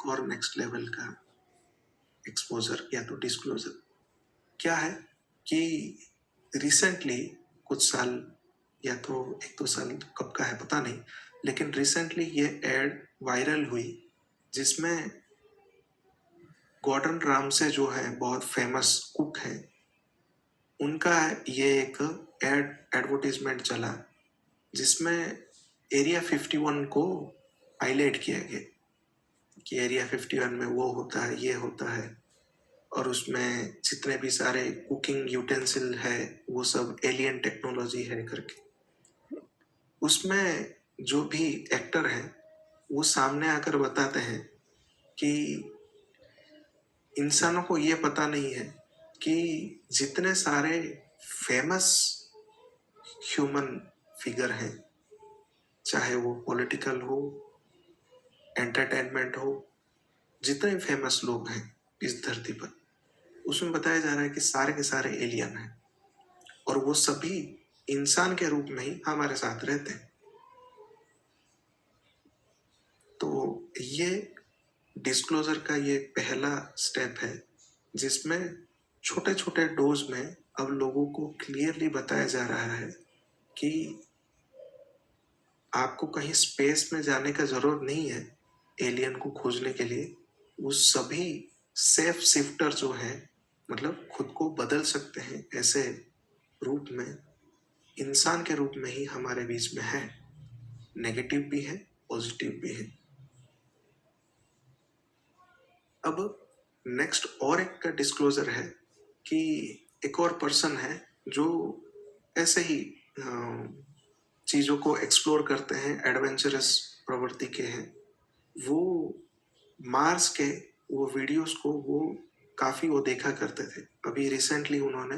एक और next level का एक्सपोजर या तो डिस्क्लोजर क्या है कि रिसेंटली कुछ साल या तो 1-2 साल कब का है पता नहीं, लेकिन रिसेंटली ये एड वायरल हुई जिसमें गॉर्डन रामसे जो है बहुत फेमस कुक है, उनका ये एक एडवर्टीजमेंट चला जिसमें एरिया 51 को हाईलाइट किया गया कि एरिया 51 में वो होता है, ये होता है, और उसमें जितने भी सारे कुकिंग यूटेंसिल है वो सब एलियन टेक्नोलॉजी है करके। उसमें जो भी एक्टर है वो सामने आकर बताते हैं कि इंसानों को ये पता नहीं है कि जितने सारे फेमस ह्यूमन फिगर हैं, चाहे वो पॉलिटिकल हो, एंटरटेनमेंट हो, जितने फेमस लोग हैं इस धरती पर, उसमें बताया जा रहा है कि सारे के सारे एलियन हैं और वो सभी इंसान के रूप में ही हमारे साथ रहते हैं। तो ये डिस्क्लोजर का ये पहला स्टेप है जिसमें छोटे छोटे डोज में अब लोगों को क्लियरली बताया जा रहा है कि आपको कहीं स्पेस में जाने का जरूरत नहीं है एलियन को खोजने के लिए। वो सभी सेफ शिफ्टर जो है, मतलब खुद को बदल सकते हैं ऐसे रूप में, इंसान के रूप में ही हमारे बीच में है। नेगेटिव भी है, पॉजिटिव भी है। अब नेक्स्ट और एक का डिस्क्लोजर है कि एक और पर्सन है जो ऐसे ही चीज़ों को एक्सप्लोर करते हैं, एडवेंचरस प्रवृत्ति के हैं। वो मार्स के वो वीडियोस को वो काफ़ी वो देखा करते थे। अभी रिसेंटली उन्होंने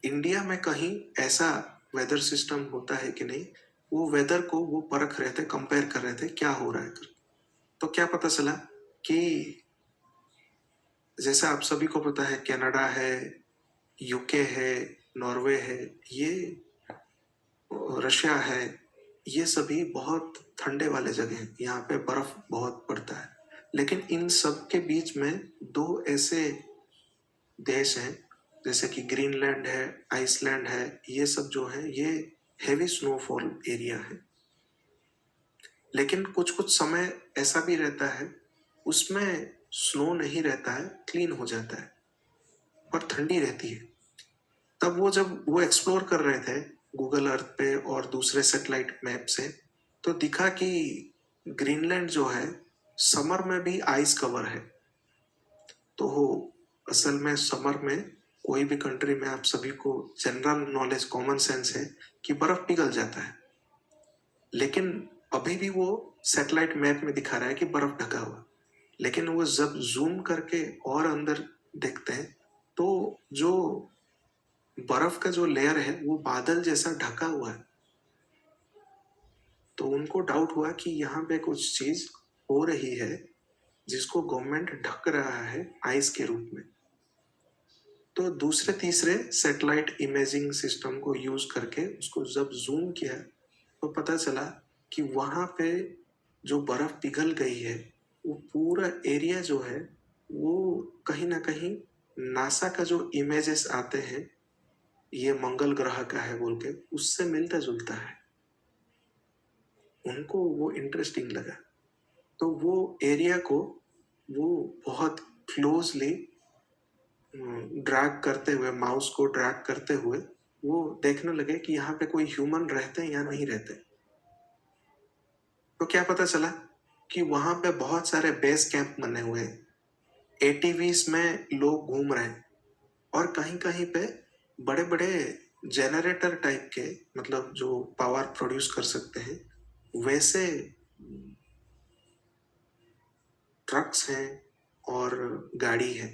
इंडिया में कहीं ऐसा वेदर सिस्टम होता है कि नहीं, वो वेदर को वो परख रहे थे, कंपेयर कर रहे थे क्या हो रहा है कर। तो क्या पता चला कि जैसा आप सभी को पता है कनाडा है, यूके है, नॉर्वे है, ये रशिया है, ये सभी बहुत ठंडे वाले जगह हैं, यहाँ पे बर्फ बहुत पड़ता है। लेकिन इन सब के बीच में दो ऐसे देश हैं जैसे कि ग्रीनलैंड है, आइसलैंड है, ये सब जो है ये हेवी स्नोफॉल एरिया है। लेकिन कुछ कुछ समय ऐसा भी रहता है उसमें स्नो नहीं रहता है, क्लीन हो जाता है, पर ठंडी रहती है। तब वो जब वो एक्सप्लोर कर रहे थे गूगल अर्थ पे और दूसरे सैटेलाइट मैप से, तो दिखा कि ग्रीनलैंड जो है समर में भी आइस कवर है। तो हो असल में समर में कोई भी कंट्री में आप सभी को जनरल नॉलेज, कॉमन सेंस है कि बर्फ पिघल जाता है, लेकिन अभी भी वो सैटेलाइट मैप में दिखा रहा है कि बर्फ ढका हुआ। लेकिन वो जब जूम करके और अंदर देखते हैं तो जो बर्फ का जो लेयर है वो बादल जैसा ढका हुआ है। तो उनको डाउट हुआ कि यहाँ पे कुछ चीज हो रही है जिसको गवर्नमेंट ढक रहा है आइस के रूप में। तो दूसरे तीसरे सैटेलाइट इमेजिंग सिस्टम को यूज करके उसको जब जूम किया तो पता चला कि वहां पे जो बर्फ पिघल गई है वो पूरा एरिया जो है वो कहीं ना कहीं नासा का जो इमेजेस आते हैं ये मंगल ग्रह का है बोल के उससे मिलता जुलता है। उनको वो इंटरेस्टिंग लगा, तो वो एरिया को वो बहुत क्लोजली ड्रैग करते हुए, माउस को ड्रैग करते हुए वो देखने लगे कि यहाँ पे कोई ह्यूमन रहते हैं या नहीं रहते। तो क्या पता चला कि वहां पे बहुत सारे बेस कैंप बने हुए हैं, एटीवीज में लोग घूम रहे हैं, और कहीं कहीं पे बड़े बड़े जनरेटर टाइप के, मतलब जो पावर प्रोड्यूस कर सकते हैं वैसे ट्रक्स हैं और गाड़ी है।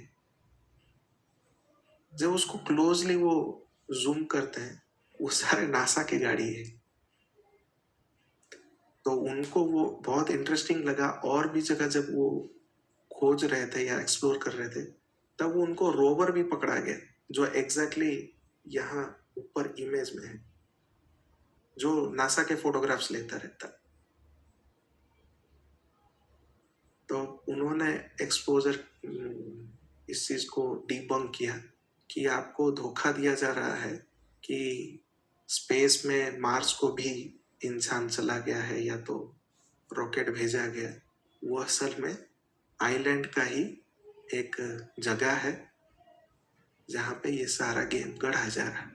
जब उसको क्लोजली वो जूम करते हैं वो सारे नासा की गाड़ी है। तो उनको वो बहुत इंटरेस्टिंग लगा, और भी जगह जब वो खोज रहे थे या एक्सप्लोर कर रहे थे तब उनको रोवर भी पकड़ा गया जो एग्जैक्टली यहाँ ऊपर इमेज में है, जो नासा के फोटोग्राफ्स लेता रहता। तो उन्होंने एक्सपोजर इस चीज को डिबंक किया कि आपको धोखा दिया जा रहा है कि स्पेस में मार्स को भी इंसान चला गया है या तो रॉकेट भेजा गया। वो असल में आइलैंड का ही एक जगह है जहां पे ये सारा गेम गढ़ा जा रहा है।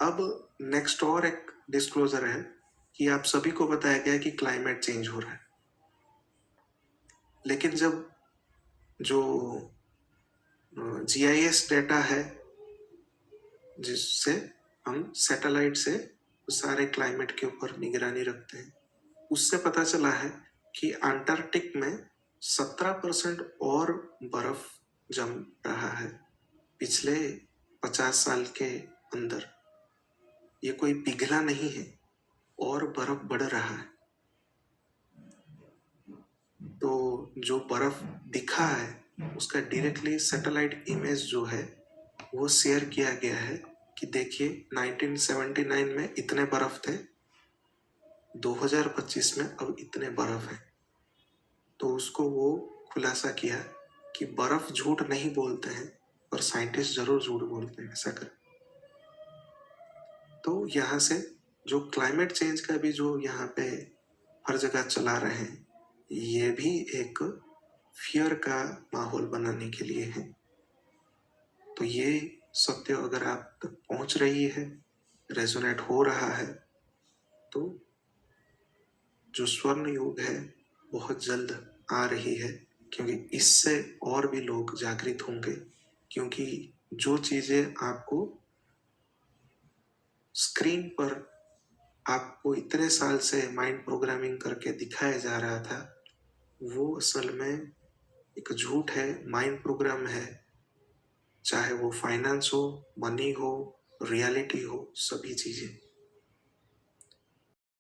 अब नेक्स्ट और एक डिस्क्लोजर है कि आप सभी को बताया गया कि क्लाइमेट चेंज हो रहा है, लेकिन जब जो जीआईएस डेटा है जिससे हम सैटेलाइट से सारे क्लाइमेट के ऊपर निगरानी रखते हैं, उससे पता चला है कि अंटार्कटिक में 17% और बर्फ जम रहा है पिछले 50 साल के अंदर। ये कोई पिघला नहीं है और बर्फ बढ़ रहा है। तो जो बर्फ दिखा है उसका डायरेक्टली सैटेलाइट इमेज जो है वो शेयर किया गया है कि देखिए 1979 में इतने बर्फ थे, 2025 में अब इतने बर्फ है। तो उसको वो खुलासा किया कि बर्फ झूठ नहीं बोलते हैं पर साइंटिस्ट जरूर झूठ बोलते हैं ऐसा कर। तो यहाँ से जो क्लाइमेट चेंज का भी जो यहाँ पे हर जगह चला रहे हैं, ये भी एक फियर का माहौल बनाने के लिए है। तो ये सत्य अगर आप तक पहुंच रही है, रेजोनेट हो रहा है, तो जो स्वर्ण युग है बहुत जल्द आ रही है, क्योंकि इससे और भी लोग जागृत होंगे। क्योंकि जो चीजें आपको स्क्रीन पर आपको इतने साल से माइंड प्रोग्रामिंग करके दिखाया जा रहा था, वो असल में एक झूठ है, माइंड प्रोग्राम है। चाहे वो फाइनेंस हो, मनी हो, रियलिटी हो, सभी चीजें।